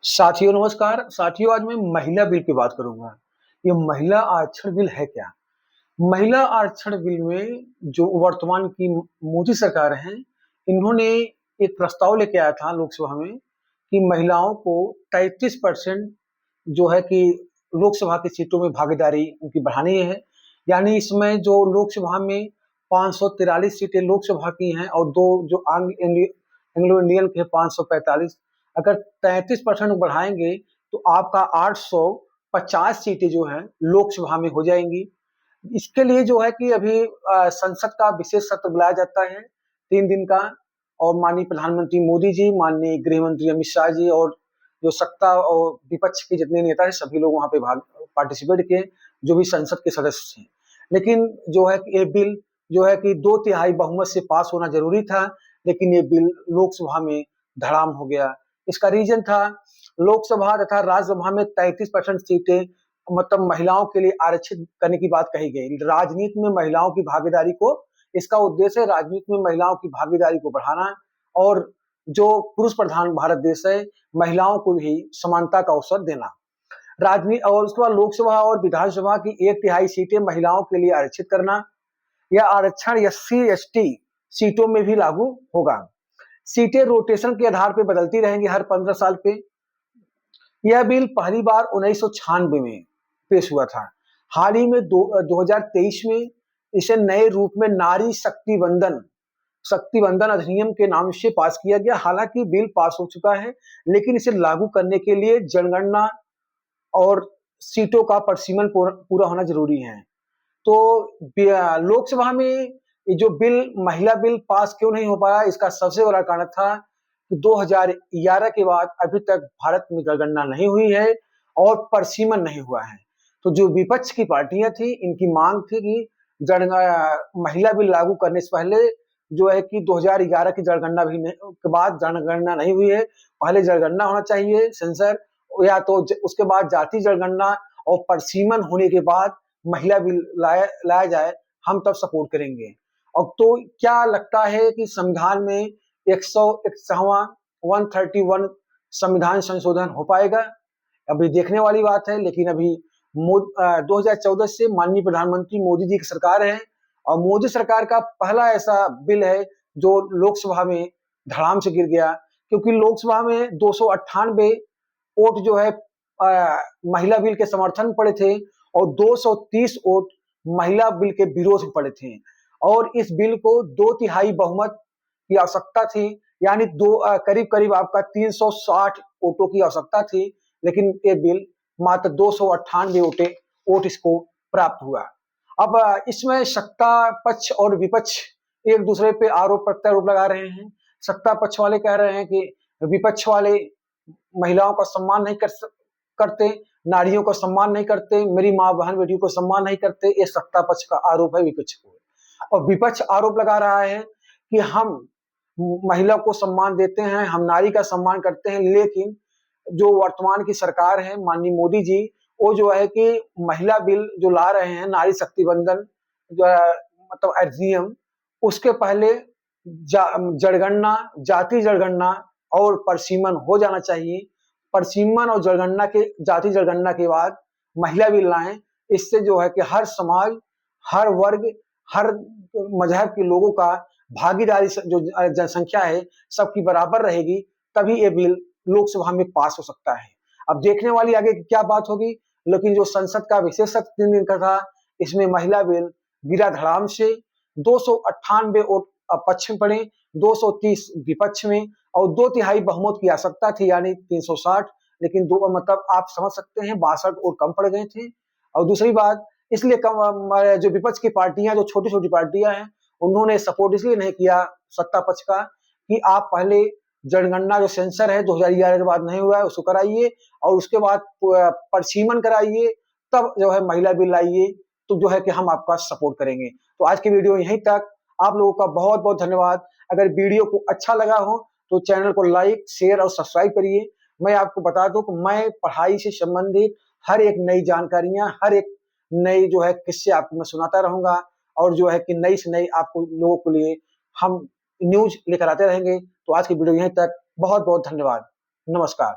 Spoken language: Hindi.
साथियों नमस्कार। साथियों आज मैं महिला बिल की बात करूंगा। ये महिला आरक्षण बिल है क्या? महिला आरक्षण बिल में जो वर्तमान की मोदी सरकार है, इन्होंने एक प्रस्ताव लेके आया था लोकसभा में कि महिलाओं को 33% जो है कि लोकसभा की सीटों में भागीदारी उनकी बढ़ानी है। यानी इसमें जो लोकसभा में 543 सीटें लोकसभा की हैं और दो जो एंग्लो इंडियन के 545, अगर 33% बढ़ाएंगे तो आपका 850 सीटें जो हैं लोकसभा में हो जाएंगी। इसके लिए जो है कि अभी संसद का विशेष सत्र बुलाया जाता है 3 दिन का, और माननीय प्रधानमंत्री मोदी जी, माननीय गृह मंत्री अमित शाह जी और जो सत्ता और विपक्ष के जितने नेता हैं सभी लोग वहां पे भाग पार्टिसिपेट किए, जो भी संसद के सदस्य थे। लेकिन जो है कि ये बिल जो है कि 2/3 बहुमत से पास होना जरूरी था, लेकिन ये बिल लोकसभा में धड़ाम हो गया। इसका रीजन था लोकसभा तथा राज्यसभा में 33% सीटें मतलब महिलाओं के लिए आरक्षित करने की बात कही गई। राजनीति में महिलाओं की भागीदारी को, इसका उद्देश्य है राजनीति में महिलाओं की भागीदारी को बढ़ाना, और जो पुरुष प्रधान भारत देश है, महिलाओं को भी समानता का अवसर देना। राजनीति और उसके बाद लोकसभा और विधानसभा की 1/3 सीटें महिलाओं के लिए आरक्षित करना। यह आरक्षण SC/ST सीटों में भी लागू होगा। सीटें रोटेशन के आधार पर बदलती रहेंगी हर 15 साल पे। यह बिल पहली बार 1996 में पेश हुआ था। हाल ही में 2023 में इसे नए रूप में नारी शक्ति वंदन अधिनियम के नाम से पास किया गया। हालांकि बिल पास हो चुका है, लेकिन इसे लागू करने के लिए जनगणना और सीटों का परिसीमन पूरा होना जरूरी है। तो लोकसभा में ये जो बिल महिला बिल पास क्यों नहीं हो पाया, इसका सबसे बड़ा कारण था कि 2011 के बाद अभी तक भारत में जनगणना नहीं हुई है और परिसीमन नहीं हुआ है। तो जो विपक्ष की पार्टियां थी, इनकी मांग थी कि महिला बिल लागू करने से पहले जो है कि 2011 की जनगणना भी के बाद जनगणना नहीं हुई है, पहले जनगणना होना चाहिए सेंसर, या तो उसके बाद जाति जनगणना और परिसीमन होने के बाद महिला बिल लाया जाए, हम तब सपोर्ट करेंगे। अब तो क्या लगता है कि संविधान में 131वां 131 संविधान संशोधन हो पाएगा? अभी देखने वाली बात है। लेकिन अभी 2014 से माननीय प्रधानमंत्री मोदी जी की सरकार है, और मोदी सरकार का पहला ऐसा बिल है जो लोकसभा में धड़ाम से गिर गया, क्योंकि लोकसभा में 298 वोट जो है महिला बिल के समर्थन में पड़े थे और 230 वोट महिला बिल के विरोध में पड़े थे, और इस बिल को 2/3 बहुमत की आवश्यकता थी। यानी करीब करीब आपका 360 वोटों की आवश्यकता थी, लेकिन ये बिल मात्र 298 वोट इसको प्राप्त हुआ। अब इसमें सत्ता पक्ष और विपक्ष एक दूसरे पे आरोप प्रत्यारोप लगा रहे हैं। सत्ता पक्ष वाले कह रहे हैं कि विपक्ष वाले महिलाओं का सम्मान नहीं करते, नारियों का सम्मान नहीं करते, मेरी माँ बहन बेटियों को सम्मान नहीं करते। ये सत्ता पक्ष का आरोप है विपक्ष को। और विपक्ष आरोप लगा रहा है कि हम महिला को सम्मान देते हैं, हम नारी का सम्मान करते हैं, लेकिन जो वर्तमान की सरकार है माननीय मोदी जी, वो जो है कि महिला बिल जो ला रहे हैं, नारी शक्ति वंदन जो मतलब अधिनियम, उसके पहले जनगणना, जाति जनगणना और परिसीमन हो जाना चाहिए। परिसीमन और जनगणना के जाति जनगणना के बाद महिला बिल लाएं। इससे जो है कि हर समाज, हर वर्ग, हर मजहब के लोगों का भागीदारी, जो जनसंख्या है सबकी बराबर रहेगी, तभी ये बिल लोकसभा में पास हो सकता है। अब देखने वाली आगे क्या बात होगी। लेकिन जो संसद का विशेष सत्र 3 दिन का था, इसमें महिला बिल गिरा धड़ाम से। 298 वोट पक्ष में पड़े, 230 विपक्ष में, और 2/3 बहुमत की आवश्यकता थी, यानी 360, लेकिन दो मतलब आप समझ सकते हैं 62 वोट कम पड़ गए थे। और दूसरी बात, इसलिए कम जो विपक्ष की पार्टियां, जो छोटी छोटी पार्टियां हैं, उन्होंने सपोर्ट इसलिए नहीं किया सत्ता पक्ष का कि आप पहले जनगणना जो सेंसर है 2011 के बाद नहीं हुआ है उसको कराइए, और उसके बाद परिसीमन कराइए, तब जो है महिला बिल लाइए, तो जो है कि हम आपका सपोर्ट करेंगे। तो आज की वीडियो यहीं तक। आप लोगों का बहुत बहुत धन्यवाद। अगर वीडियो को अच्छा लगा हो तो चैनल को लाइक, शेयर और सब्सक्राइब करिए। मैं आपको बता दूं कि मैं पढ़ाई से संबंधित हर एक नई जानकारियां, हर एक नई जो है किस्से आपको मैं सुनाता रहूंगा, और जो है कि नई से नई आपको लोगों के लिए हम न्यूज लेकर आते रहेंगे। तो आज की वीडियो यहीं तक। बहुत बहुत धन्यवाद। नमस्कार।